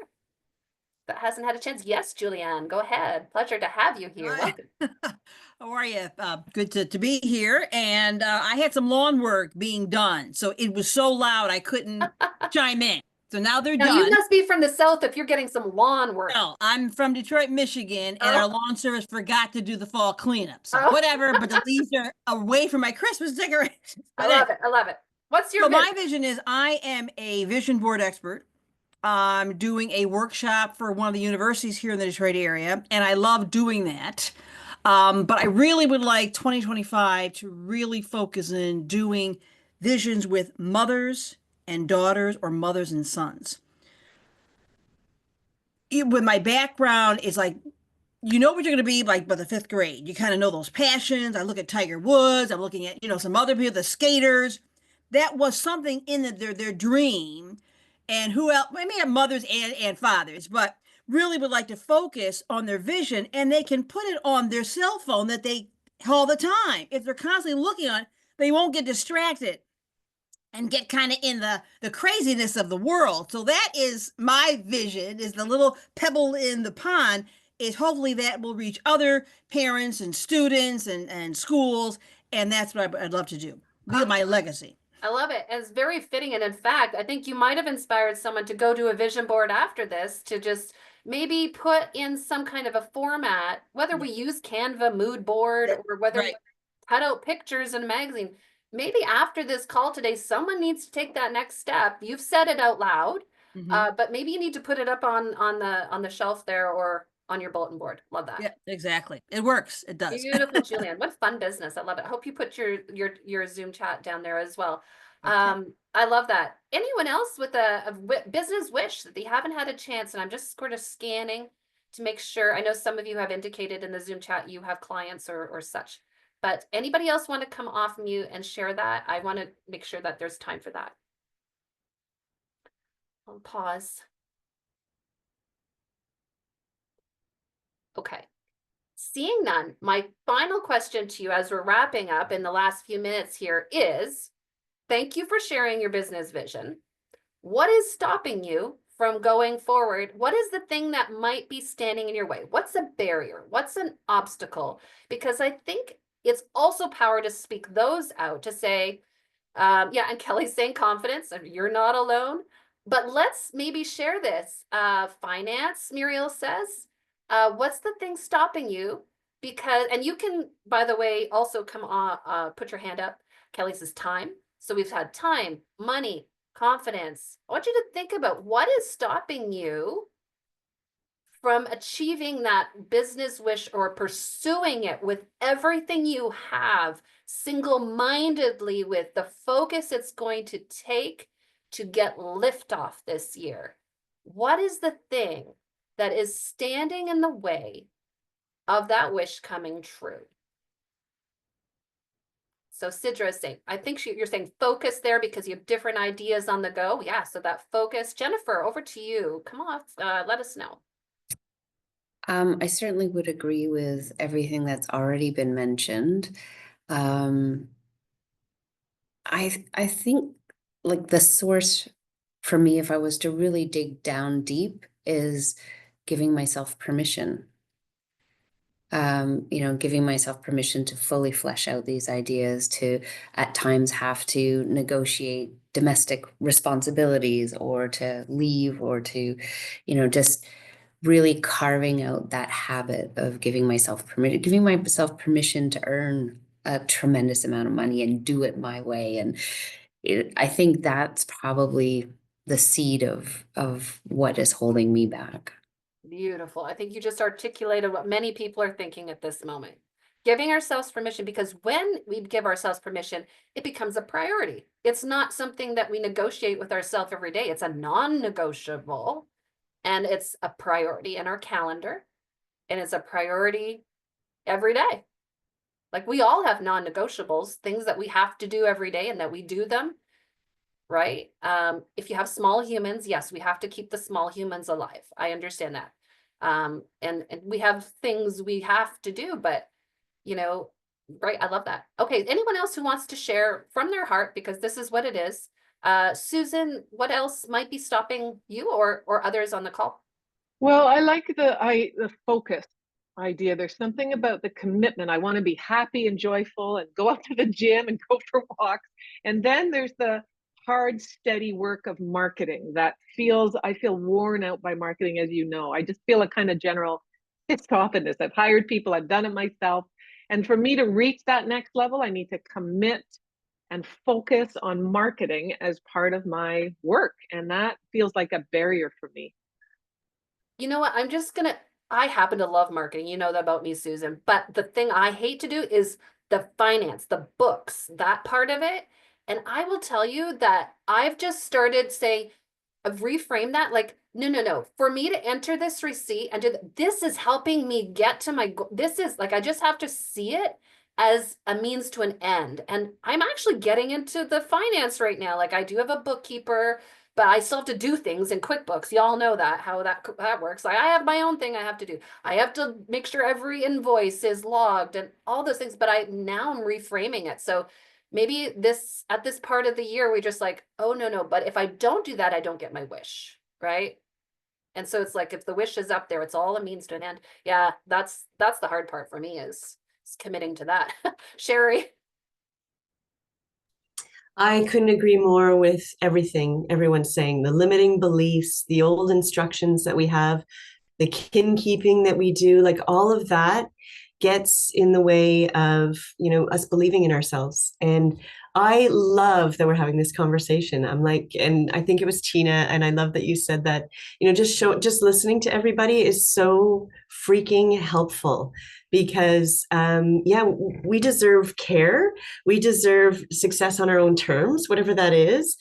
that hasn't had a chance? Yes, Julianne, go ahead. Pleasure to have you here. Hi. Welcome. How are you? Good to be here. And I had some lawn work being done, so it was so loud I couldn't chime in. So now they're Now done. you must be from the south if you're getting some lawn work. No, I'm from Detroit, Michigan, and our Oh. lawn service forgot to do the fall cleanup. So Oh. whatever, but the leaves are away from my Christmas decorations. I love it. I love it. What's your So my vision? vision is I am a vision board expert. I'm doing a workshop for one of the universities here in the Detroit area, and I love doing that. But I really would like 2025 to really focus in doing visions with mothers and daughters or mothers and sons. With my background, it's like, you know what you're going to be like by the 5th grade. You kind of know those passions. I look at Tiger Woods. I'm looking at, some other people, the skaters. That was something in their dream. And who else? I may have mothers and fathers, but really would like to focus on their vision, and they can put it on their cell phone that they all the time. If they're constantly looking on it, they won't get distracted and get kind of in the craziness of the world. So that is my vision, is the little pebble in the pond, is hopefully that will reach other parents and students and schools. And that's what I'd love to do, be my legacy. I love it. It's very fitting. And in fact, I think you might have inspired someone to go to a vision board after this, to just maybe put in some kind of a format, whether we use Canva, mood board, or whether we cut out pictures in a magazine. Maybe after this call today, someone needs to take that next step. You've said it out loud, but maybe you need to put it up on the shelf there or on your bulletin board. Love that. Yeah, exactly. It works. It does. Beautiful, Julianne. What fun business. I love it. I hope you put your Zoom chat down there as well. I love that. Anyone else with a business wish that they haven't had a chance? And I'm just sort of scanning to make sure. I know some of you have indicated in the Zoom chat you have clients or such, but anybody else want to come off mute and share that? I want to make sure that there's time for that. I'll pause. Okay. Seeing none, my final question to you as we're wrapping up in the last few minutes here is, thank you for sharing your business vision. What is stopping you from going forward? What is the thing that might be standing in your way? What's a barrier? What's an obstacle? Because I think it's also power to speak those out, to say, yeah, and Kelly's saying confidence, you're not alone, but let's maybe share this. Finance, Muriel says, what's the thing stopping you? Because, and you can, by the way, also come on, put your hand up. Kelly says time. So we've had time, money, confidence. I want you to think about what is stopping you from achieving that business wish or pursuing it with everything you have, single-mindedly, with the focus it's going to take to get liftoff this year. What is the thing that is standing in the way of that wish coming true? So Sidra is saying, I think you're saying focus there because you have different ideas on the go. Yeah, so that focus. Jennifer, over to you. Come on, let us know. I certainly would agree with everything that's already been mentioned. I think like the source for me, if I was to really dig down deep, is giving myself permission. Giving myself permission to fully flesh out these ideas, to at times have to negotiate domestic responsibilities or to leave or to, just really carving out that habit of giving myself permission to earn a tremendous amount of money and do it my way. And I think that's probably the seed of what is holding me back. Beautiful. I think you just articulated what many people are thinking at this moment. Giving ourselves permission, because when we give ourselves permission, it becomes a priority. It's not something that we negotiate with ourselves every day. It's a non-negotiable, and it's a priority in our calendar, and it's a priority every day. Like we all have non-negotiables, things that we have to do every day and that we do them, right? If you have small humans, yes, we have to keep the small humans alive. I understand that. And we have things we have to do, but right. I love that. Okay. Anyone else who wants to share from their heart, because this is what it is. Susan, what else might be stopping you or others on the call? Well, I like the focus idea. There's something about the commitment. I want to be happy and joyful and go up to the gym and go for walks. And then there's the hard, steady work of marketing that I feel worn out by marketing, as you know. I just feel a kind of general pissed offness. I've hired people, I've done it myself. And for me to reach that next level, I need to commit and focus on marketing as part of my work. And that feels like a barrier for me. You know what? I happen to love marketing. You know that about me, Susan. But the thing I hate to do is the finance, the books, that part of it. And I will tell you that I've just started saying, I've reframed that like, no, no, no. For me to enter this receipt and this is helping me get to my goal. This is like, I just have to see it as a means to an end. And I'm actually getting into the finance right now. Like I do have a bookkeeper, but I still have to do things in QuickBooks. Y'all know how that works. Like I have my own thing I have to do. I have to make sure every invoice is logged and all those things, but now I'm reframing it. So maybe at this part of the year, we just like, oh, no, but if I don't do that, I don't get my wish, right? And so it's like, if the wish is up there, it's all a means to an end. Yeah, that's the hard part for me is committing to that. Sherry? I couldn't agree more with everything everyone's saying. The limiting beliefs, the old instructions that we have, the kin keeping that we do, like all of that gets in the way of, us believing in ourselves. And I love that we're having this conversation. I'm like, and I think it was Tina, and I love that you said that, just listening to everybody is so freaking helpful because, we deserve care. We deserve success on our own terms, whatever that is.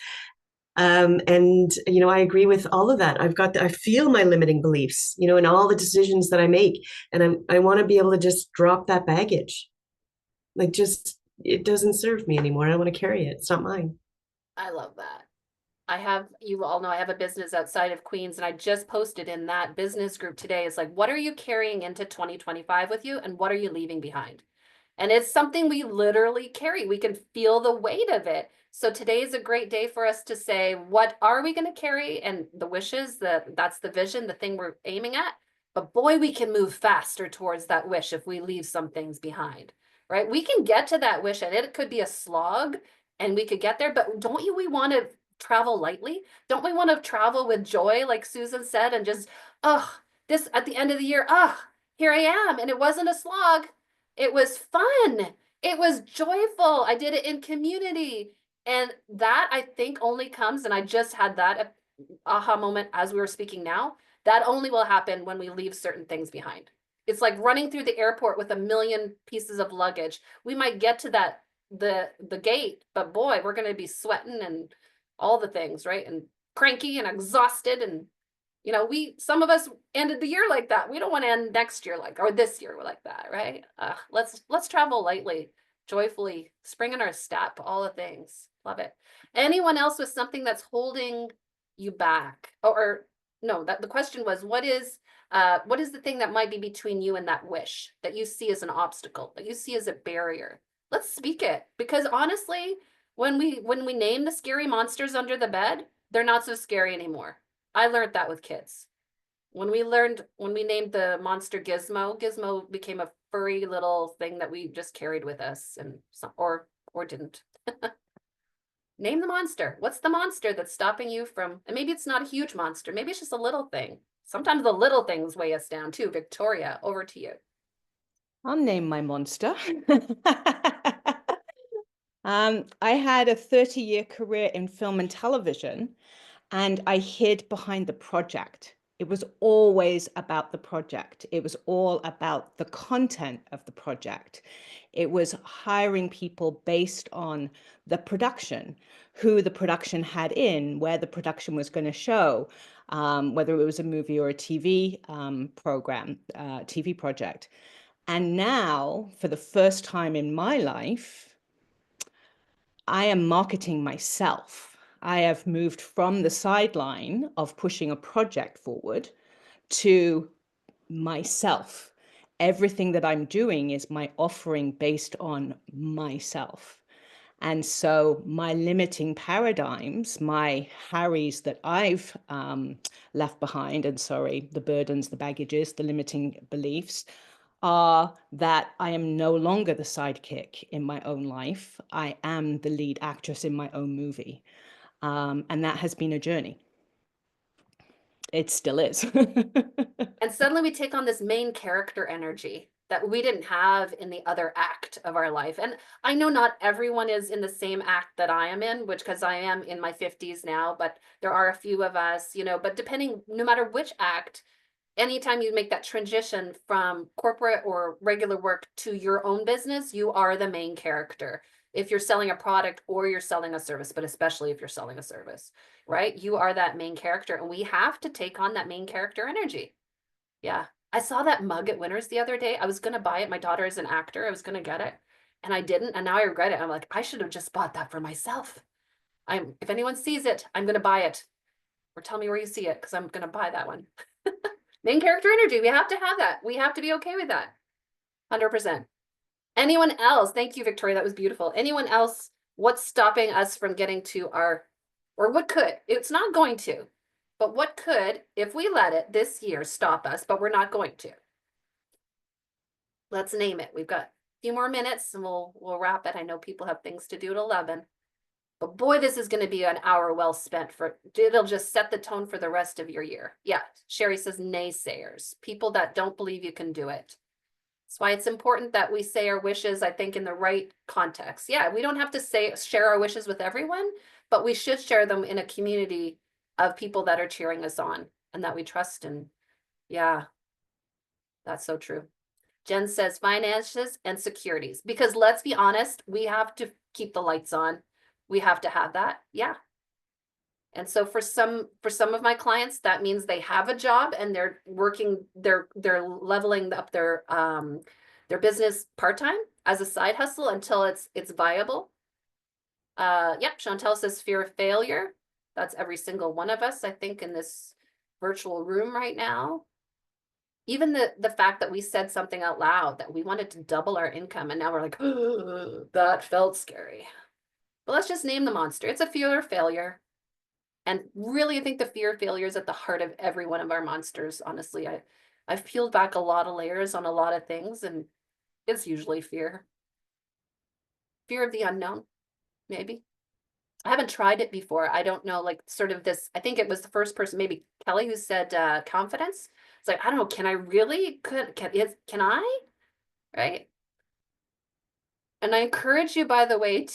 I agree with all of that. I feel my limiting beliefs, in all the decisions that I make. And I want to be able to just drop that baggage. Like it doesn't serve me anymore. I don't want to carry it. It's not mine. I love that. You all know I have a business outside of Queens, and I just posted in that business group today. It's like, what are you carrying into 2025 with you and what are you leaving behind? And it's something we literally carry. We can feel the weight of it. So today is a great day for us to say, what are we going to carry? And the wishes, that's the vision, the thing we're aiming at. But boy, we can move faster towards that wish if we leave some things behind, right? We can get to that wish and it could be a slog and we could get there, but we want to travel lightly? Don't we want to travel with joy, like Susan said, and just, this at the end of the year, here I am. And it wasn't a slog. It was fun. It was joyful. I did it in community. And that I think only comes, and I just had that aha moment as we were speaking now, that only will happen when we leave certain things behind. It's like running through the airport with 1 million pieces of luggage. We might get to the gate, but boy, we're going to be sweating and all the things, right? And cranky and exhausted. And, some of us ended the year like that. We don't want to end next year or this year like that, right? Let's travel lightly, joyfully, spring in our step, all the things. Love it. Anyone else with something that's holding you back? Or no, the question was, what is the thing that might be between you and that wish that you see as an obstacle, that you see as a barrier? Let's speak it, because honestly, when we name the scary monsters under the bed, they're not so scary anymore. I learned that with kids. When we named the monster Gizmo became a furry little thing that we just carried with us or didn't. Name the monster. What's the monster that's stopping you from, and maybe it's not a huge monster. Maybe it's just a little thing. Sometimes the little things weigh us down too. Victoria, over to you. I'll name my monster. I had a 30-year career in film and television, and I hid behind the project. It was always about the project. It was all about the content of the project. It was hiring people based on the production, who the production had in, where the production was going to show, whether it was a movie or a TV program, TV project. And now, for the first time in my life, I am marketing myself. I have moved from the sideline of pushing a project forward to myself. Everything that I'm doing is my offering based on myself. And so my limiting paradigms, my Harrys that I've left behind, and sorry, the burdens, the baggages, the limiting beliefs, are that I am no longer the sidekick in my own life. I am the lead actress in my own movie. And that has been a journey. It still is. And suddenly we take on this main character energy that we didn't have in the other act of our life. And I know not everyone is in the same act that I am in, which because I am in my 50s now, but there are a few of us, you know, but depending, no matter which act, anytime you make that transition from corporate or regular work to your own business, you are the main character. If you're selling a product or you're selling a service, but especially if you're selling a service, right? You are that main character, and we have to take on that main character energy. Yeah. I saw that mug at Winners the other day. I was going to buy it. My daughter is an actor. I was going to get it and I didn't. And now I regret it. I'm like, I should have just bought that for myself. If anyone sees it, I'm going to buy it, or tell me where you see it, because I'm going to buy that one. Main character energy. We have to have that. We have to be okay with that. 100%. Anyone else? Thank you, Victoria. That was beautiful. Anyone else? What's stopping us from getting to our, or what could? It's not going to. But what could, if we let it this year, stop us, but we're not going to? Let's name it. We've got a few more minutes and we'll wrap it. I know people have things to do at 11. But boy, this is going to be an hour well spent. It'll just set the tone for the rest of your year. Yeah, Sherry says naysayers, people that don't believe you can do it. That's why it's important that we say our wishes, I think, in the right context. Yeah, we don't have to share our wishes with everyone, but we should share them in a community of people that are cheering us on and that we trust. And yeah, that's so true. Jen says finances and securities, because let's be honest, we have to keep the lights on. We have to have that. Yeah. And so for some of my clients, that means they have a job and they're working, they're leveling up their business part-time as a side hustle until it's viable. Yep, Chantel says fear of failure. That's every single one of us, I think, in this virtual room right now. Even the fact that we said something out loud that we wanted to double our income, and now we're like, oh, that felt scary. But let's just name the monster. It's a fear of failure. And really, I think the fear of failure is at the heart of every one of our monsters. Honestly, I've peeled back a lot of layers on a lot of things, and it's usually fear. Fear of the unknown, maybe. I haven't tried it before. I don't know, like sort of this, I think it was the first person, maybe Kelly, who said confidence. It's like, I don't know, can I really, can I, right? And I encourage you, by the way,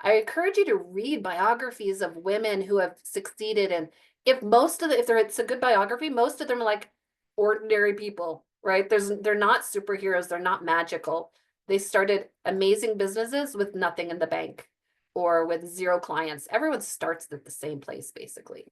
I encourage you to read biographies of women who have succeeded. And if it's a good biography, most of them are like ordinary people, right? They're not superheroes. They're not magical. They started amazing businesses with nothing in the bank or with 0 clients. Everyone starts at the same place, basically,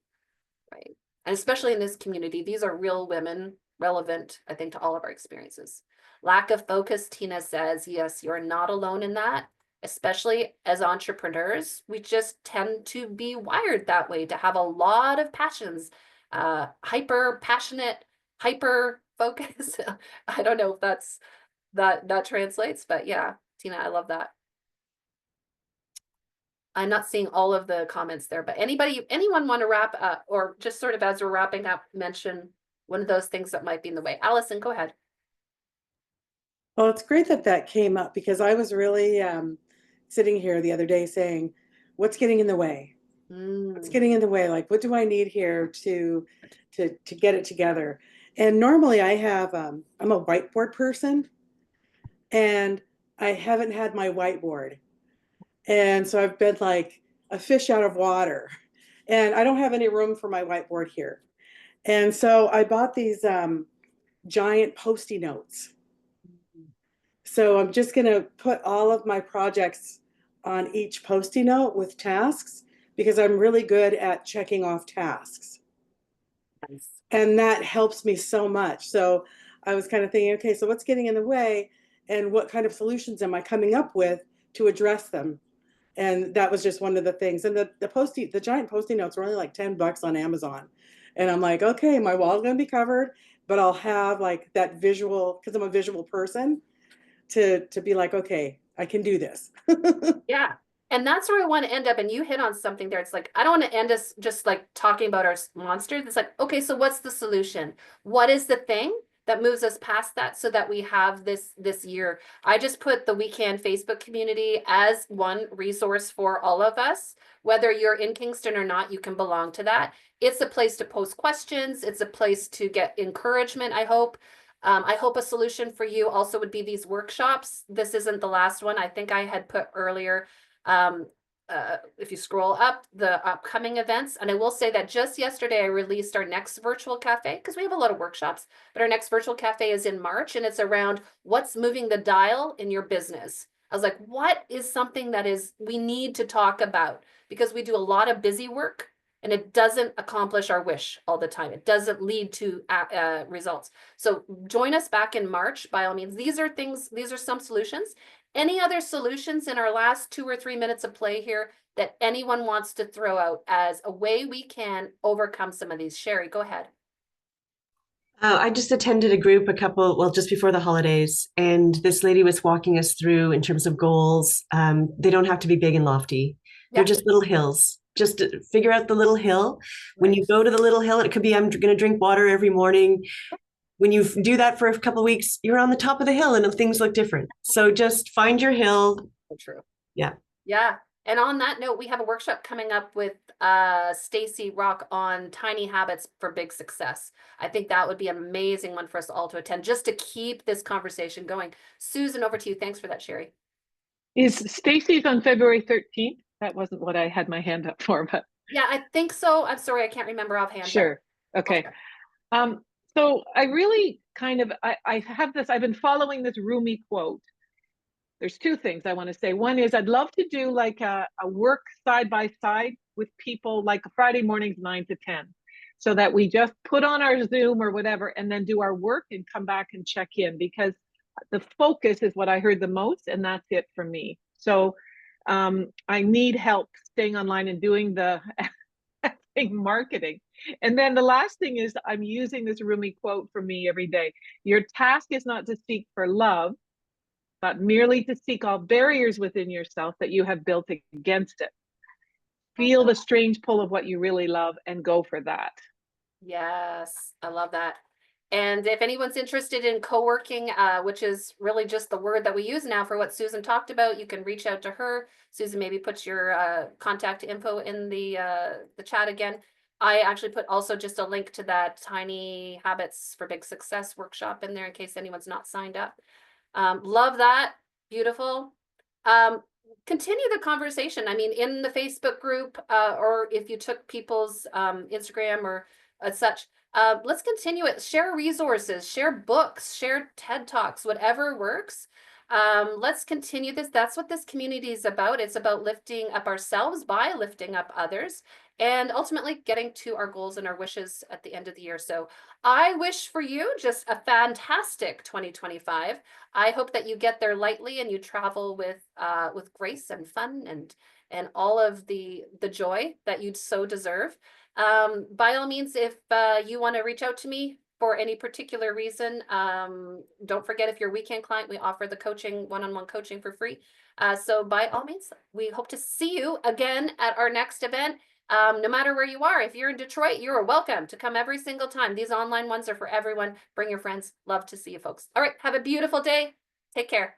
right? And especially in this community, these are real women, relevant, I think, to all of our experiences. Lack of focus, Tina says, yes, you're not alone in that, especially as entrepreneurs. We just tend to be wired that way, to have a lot of passions, hyper passionate, hyper focus. I don't know if that translates, but yeah, Tina, I love that. I'm not seeing all of the comments there, but anyone want to wrap up, or just sort of as we're wrapping up, mention one of those things that might be in the way? Allison, go ahead. Well, it's great that came up, because I was really sitting here the other day saying, what's getting in the way? What's getting in the way? Like, what do I need here to get it together? And normally I have, I'm a whiteboard person, and I haven't had my whiteboard. And so I've been like a fish out of water, and I don't have any room for my whiteboard here. And so I bought these giant Post-it notes. So I'm just going to put all of my projects on each Post-it note with tasks, because I'm really good at checking off tasks. Nice. And that helps me so much. So I was kind of thinking, okay, so what's getting in the way, and what kind of solutions am I coming up with to address them? And that was just one of the things. And the giant Post-it notes were only like $10 on Amazon. And I'm like, okay, my wall's going to be covered, but I'll have like that visual, because I'm a visual person, to be like, okay, I can do this. Yeah. And that's where I want to end up. And you hit on something there. It's like, I don't want to end us just like talking about our monsters. It's like, okay, so what's the solution? What is the thing that moves us past that so that we have this year? I just put the We Can Facebook community as one resource for all of us. Whether you're in Kingston or not, you can belong to that. It's a place to post questions. It's a place to get encouragement, I hope. I hope a solution for you also would be these workshops. This isn't the last one. I think I had put earlier, if you scroll up, the upcoming events. And I will say that just yesterday I released our next virtual cafe, because we have a lot of workshops, but our next virtual cafe is in March, and it's around what's moving the dial in your business. I was like, what is something that we need to talk about? Because we do a lot of busy work and it doesn't accomplish our wish all the time. It doesn't lead to results. So join us back in March, by all means. These are some solutions. Any other solutions in our last 2 or 3 minutes of play here that anyone wants to throw out as a way we can overcome some of these? Sherry, go ahead. I just attended a group just before the holidays, and this lady was walking us through in terms of goals. They don't have to be big and lofty. They're just little hills. Just figure out the little hill. When you go to the little hill, it could be, I'm going to drink water every morning. When you do that for a couple of weeks, you're on the top of the hill and things look different. So just find your hill. True. Yeah. Yeah. And on that note, we have a workshop coming up with Stacy Rock on tiny habits for big success. I think that would be an amazing one for us all to attend, just to keep this conversation going. Susan, over to you. Thanks for that, Sherry. Is Stacy's on February 13th? That wasn't what I had my hand up for, but yeah, I think so. I'm sorry, I can't remember offhand. Sure. Okay. So I really I have this, I've been following this Rumi quote. There's 2 things I want to say. One is I'd love to do like a work side by side with people, like Friday mornings 9 to 10, so that we just put on our Zoom or whatever and then do our work and come back and check in, because the focus is what I heard the most, and that's it for me. So I need help staying online and doing the marketing. And then the last thing is I'm using this Rumi quote for me every day. Your task is not to seek for love, but merely to seek all barriers within yourself that you have built against it. Feel the strange pull of what you really love and go for that. Yes, I love that. And if anyone's interested in co-working, which is really just the word that we use now for what Susan talked about, you can reach out to her. Susan, maybe put your contact info in the chat again. I actually put also just a link to that Tiny Habits for Big Success workshop in there in case anyone's not signed up. Love that. Beautiful. Continue the conversation. I mean, in the Facebook group, or if you took people's Instagram or such, let's continue it. Share resources, share books, share TED Talks, whatever works. Let's continue this. That's what this community is about. It's about lifting up ourselves by lifting up others, and ultimately getting to our goals and our wishes at the end of the year. So I wish for you just a fantastic 2025. I hope that you get there lightly and you travel with grace and fun and all of the joy that you'd so deserve. By all means, if you want to reach out to me for any particular reason, don't forget, if you're a weekend client, we offer the coaching, one-on-one coaching for free. So by all means, we hope to see you again at our next event. No matter where you are, if you're in Detroit, you're welcome to come every single time. These online ones are for everyone. Bring your friends. Love to see you folks. All right. Have a beautiful day. Take care.